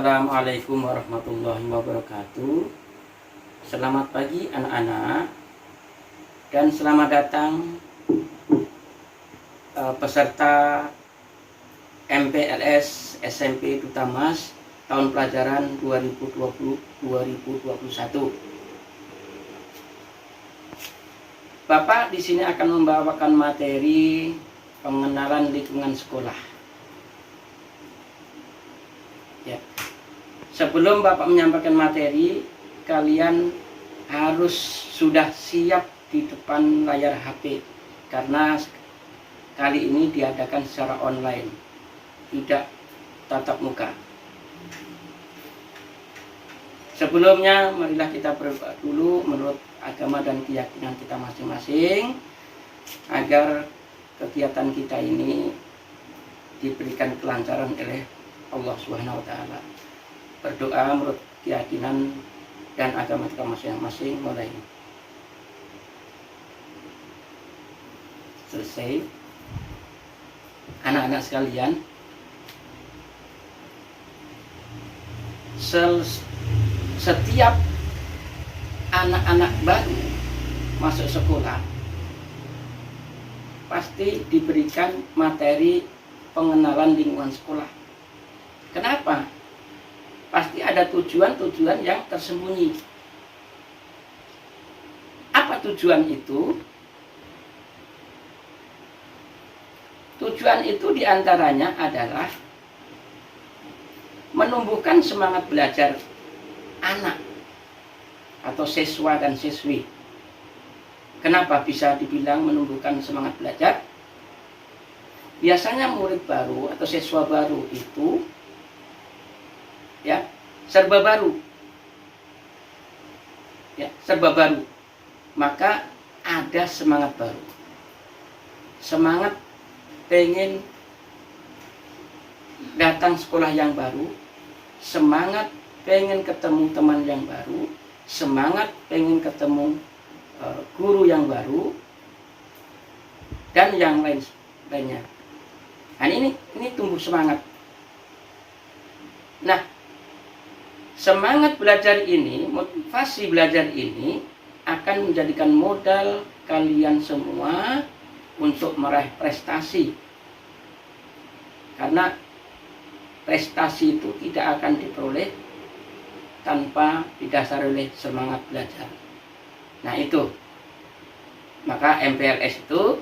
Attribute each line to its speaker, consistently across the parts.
Speaker 1: Assalamualaikum warahmatullahi wabarakatuh. Selamat pagi anak-anak, dan selamat datang peserta MPLS SMP Dutamas tahun pelajaran 2020-2021. Bapak di sini akan membawakan materi pengenalan lingkungan sekolah. Ya. Sebelum Bapak menyampaikan materi, kalian harus sudah siap di depan layar HP, karena kali ini diadakan secara online, tidak tatap muka. Sebelumnya, marilah kita berdoa dulu menurut agama dan keyakinan kita masing-masing, agar kegiatan kita ini diberikan kelancaran oleh Allah Subhanahu wa Ta'ala. Berdoa menurut keyakinan dan agama kita masing-masing. Mulai. Selesai. Anak-anak sekalian, setiap anak-anak baru masuk sekolah pasti diberikan materi pengenalan lingkungan sekolah. Kenapa? Pasti ada tujuan-tujuan yang tersembunyi. Apa tujuan itu? Tujuan itu diantaranya adalah menumbuhkan semangat belajar anak atau siswa dan siswi. Kenapa bisa dibilang menumbuhkan semangat belajar? Biasanya murid baru atau siswa baru itu serba baru, maka ada semangat baru, semangat pengen datang sekolah yang baru, semangat pengen ketemu teman yang baru, semangat pengen ketemu guru yang baru, dan yang lainnya. Nah, ini tumbuh semangat. Nah, semangat belajar ini, motivasi belajar ini akan menjadikan modal kalian semua untuk meraih prestasi. Karena prestasi itu tidak akan diperoleh tanpa didasari oleh semangat belajar. Nah, itu. Maka MPLS itu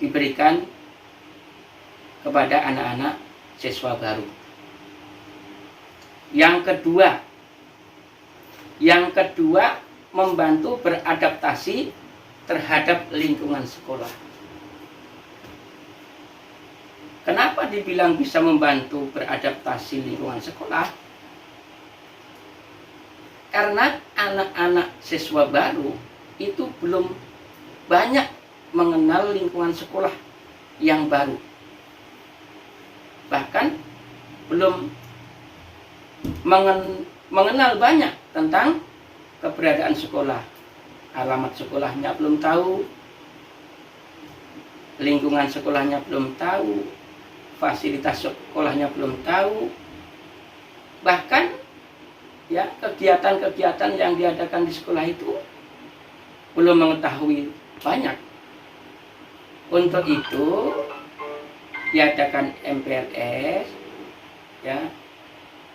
Speaker 1: diberikan kepada anak-anak siswa baru. Yang kedua, membantu beradaptasi terhadap lingkungan sekolah. Kenapa dibilang bisa membantu beradaptasi lingkungan sekolah? Karena anak-anak siswa baru itu belum banyak mengenal lingkungan sekolah yang baru. Bahkan belum mengenal banyak tentang keberadaan sekolah. Alamat sekolahnya belum tahu, lingkungan sekolahnya belum tahu, fasilitas sekolahnya belum tahu. Bahkan kegiatan-kegiatan yang diadakan di sekolah itu belum mengetahui banyak. Untuk itu diadakan MPLS,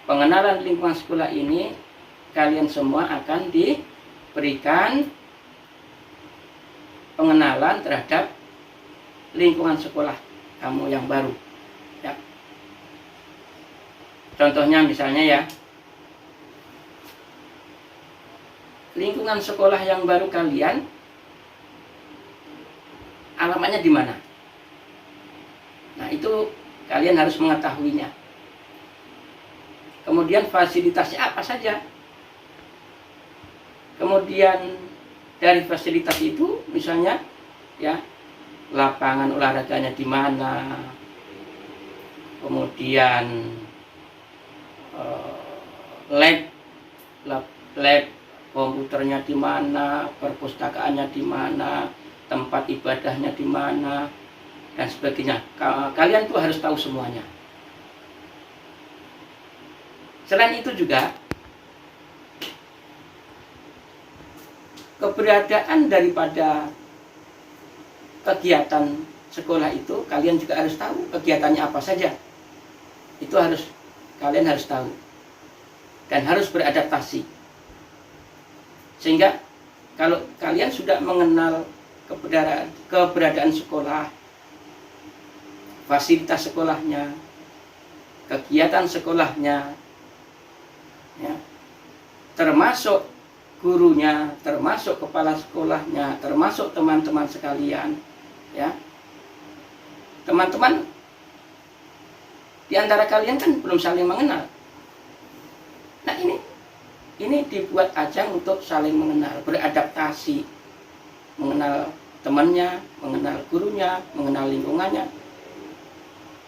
Speaker 1: pengenalan lingkungan sekolah ini. Kalian semua akan diberikan pengenalan terhadap lingkungan sekolah kamu yang baru. Contohnya misalnya lingkungan sekolah yang baru kalian, alamatnya di mana? Nah, itu kalian harus mengetahuinya. Kemudian fasilitasnya apa saja. Kemudian dari fasilitas itu misalnya lapangan olahraganya di mana, kemudian lab komputernya di mana, perpustakaannya di mana, tempat ibadahnya di mana, dan sebagainya. Kalian tuh harus tahu semuanya. Selain itu juga, keberadaan daripada kegiatan sekolah itu kalian juga harus tahu kegiatannya apa saja. Itu kalian harus tahu dan harus beradaptasi. Sehingga kalau kalian sudah mengenal keberadaan sekolah, fasilitas sekolahnya, kegiatan sekolahnya, ya, termasuk gurunya, termasuk kepala sekolahnya, termasuk teman-teman sekalian, ya. Teman-teman di antara kalian kan belum saling mengenal. Nah, ini dibuat ajang untuk saling mengenal, beradaptasi, mengenal temannya, mengenal gurunya, mengenal lingkungannya,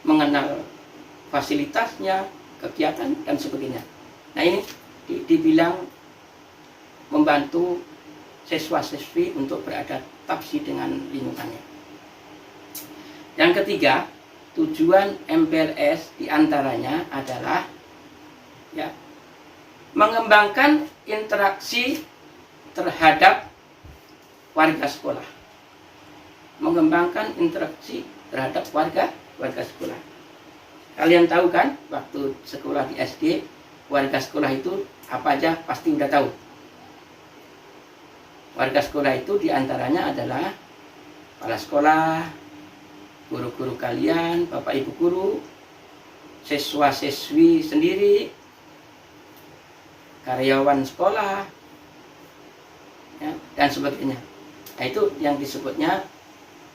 Speaker 1: mengenal fasilitasnya, kegiatan dan sebagainya. Nah, ini dibilang membantu siswa-siswi untuk beradaptasi dengan lingkungannya. Yang ketiga, tujuan MPLS diantaranya adalah ya, mengembangkan interaksi terhadap warga sekolah. Mengembangkan interaksi terhadap warga sekolah. Kalian tahu kan, waktu sekolah di SD, warga sekolah itu apa aja pasti udah tahu. Warga sekolah itu diantaranya adalah kepala sekolah, guru-guru kalian, bapak ibu guru, siswa-siswi sendiri, karyawan sekolah, ya, dan sebagainya. Nah, itu yang disebutnya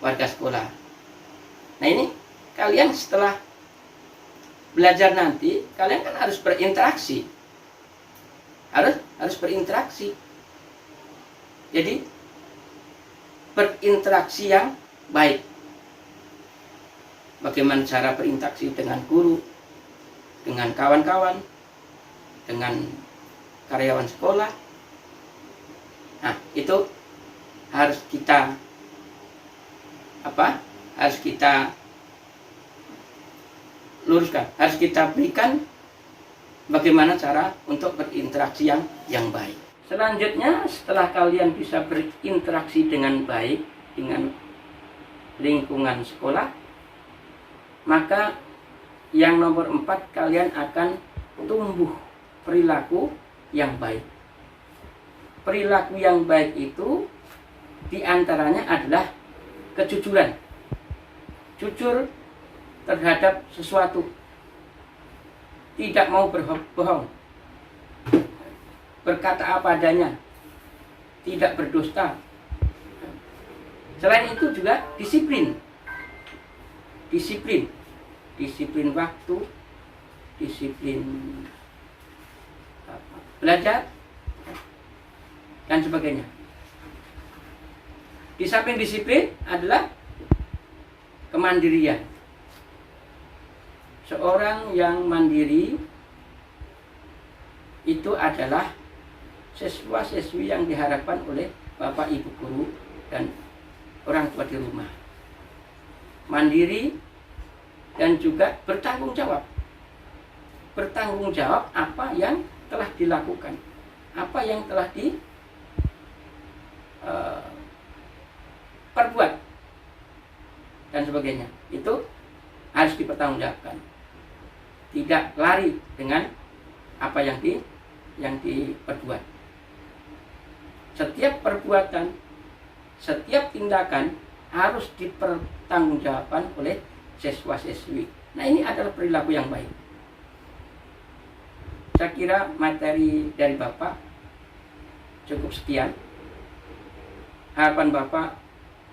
Speaker 1: warga sekolah. Nah, ini kalian setelah belajar nanti, kalian kan harus berinteraksi. Harus berinteraksi. Jadi berinteraksi yang baik. Bagaimana cara berinteraksi dengan guru, dengan kawan-kawan, dengan karyawan sekolah. Nah, itu harus kita luruskan, harus kita berikan bagaimana cara untuk berinteraksi yang baik. Selanjutnya, setelah kalian bisa berinteraksi dengan baik dengan lingkungan sekolah, maka yang nomor 4, kalian akan tumbuh perilaku yang baik. Perilaku yang baik itu diantaranya adalah kejujuran. Jujur terhadap sesuatu. Tidak mau berbohong. Berkata apa adanya. Tidak berdusta. Selain itu juga disiplin. Disiplin waktu, disiplin belajar, dan sebagainya. Di samping disiplin adalah kemandirian. Seorang yang mandiri itu adalah siswa-siswi yang diharapkan oleh bapak ibu guru dan orang tua di rumah. Mandiri dan juga bertanggung jawab. Bertanggung jawab apa yang telah dilakukan, apa yang telah perbuat dan sebagainya. Itu harus dipertanggungjawabkan. Tidak lari dengan apa yang diperbuat. Setiap perbuatan, setiap tindakan harus dipertanggungjawabkan oleh siswa-siswi. Nah, ini adalah perilaku yang baik. Saya kira materi dari Bapak cukup sekian. Harapan Bapak,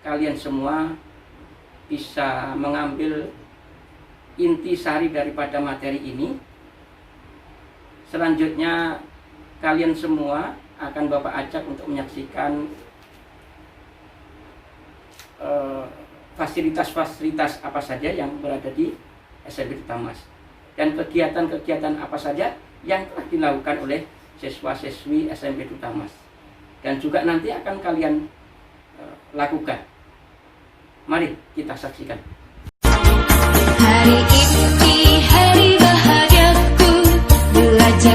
Speaker 1: kalian semua bisa mengambil intisari daripada materi ini. Selanjutnya, kalian semua akan Bapak ajak untuk menyaksikan fasilitas-fasilitas apa saja yang berada di SMP Tutamas, dan kegiatan-kegiatan apa saja yang telah dilakukan oleh siswa-siswi SMP Tutamas, dan juga nanti akan kalian lakukan. Mari kita saksikan.
Speaker 2: Hari ini hari bahagiaku, belajar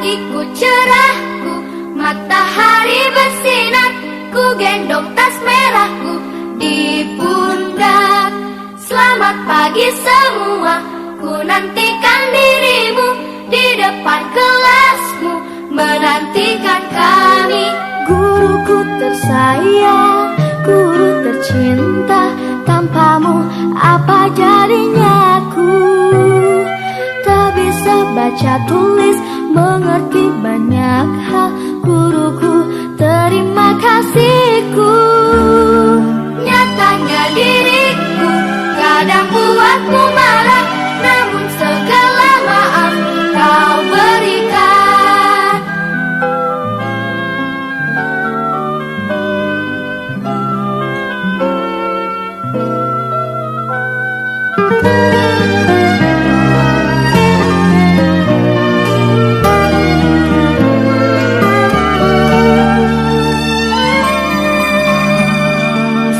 Speaker 2: ikut cerahku, matahari bersinar, ku gendong tas merahku di pundak. Selamat pagi semua, ku nantikan dirimu di depan kelasmu, menantikan kami. Guruku tersayang, guru tercinta, tanpamu apa jadinya aku? Tak bisa baca tulis, mengerti banyak hal. Guruku, terima kasihku. Nyatanya diriku kadang buatmu marah, namun segala maaf kau berikan.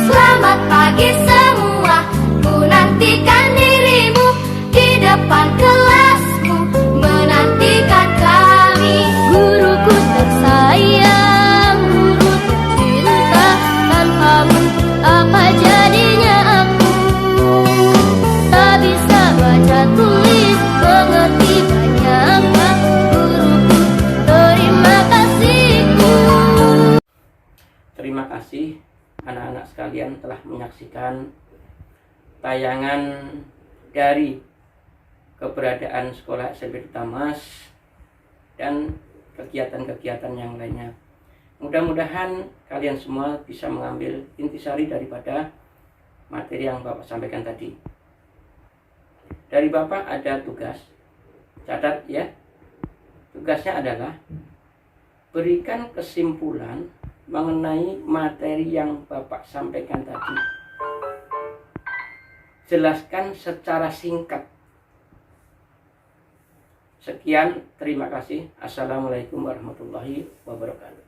Speaker 2: Selamat pagi semua, ku nantikan dirimu di depan kelasmu, menantikan kami. Guruku tersayang, guru tercinta, tanpamu apa jadinya aku? Tak bisa baca tulis, mengerti banyak hal. Guruku, terima kasihku.
Speaker 1: Terima kasih anak-anak sekalian telah menyaksikan tayangan dari keberadaan Sekolah SMP Tamas dan kegiatan-kegiatan yang lainnya. Mudah-mudahan kalian semua bisa mengambil intisari daripada materi yang Bapak sampaikan tadi. Dari Bapak ada tugas, catat ya. Tugasnya adalah berikan kesimpulan mengenai materi yang Bapak sampaikan tadi. Jelaskan secara singkat. Sekian, terima kasih. Assalamualaikum warahmatullahi wabarakatuh.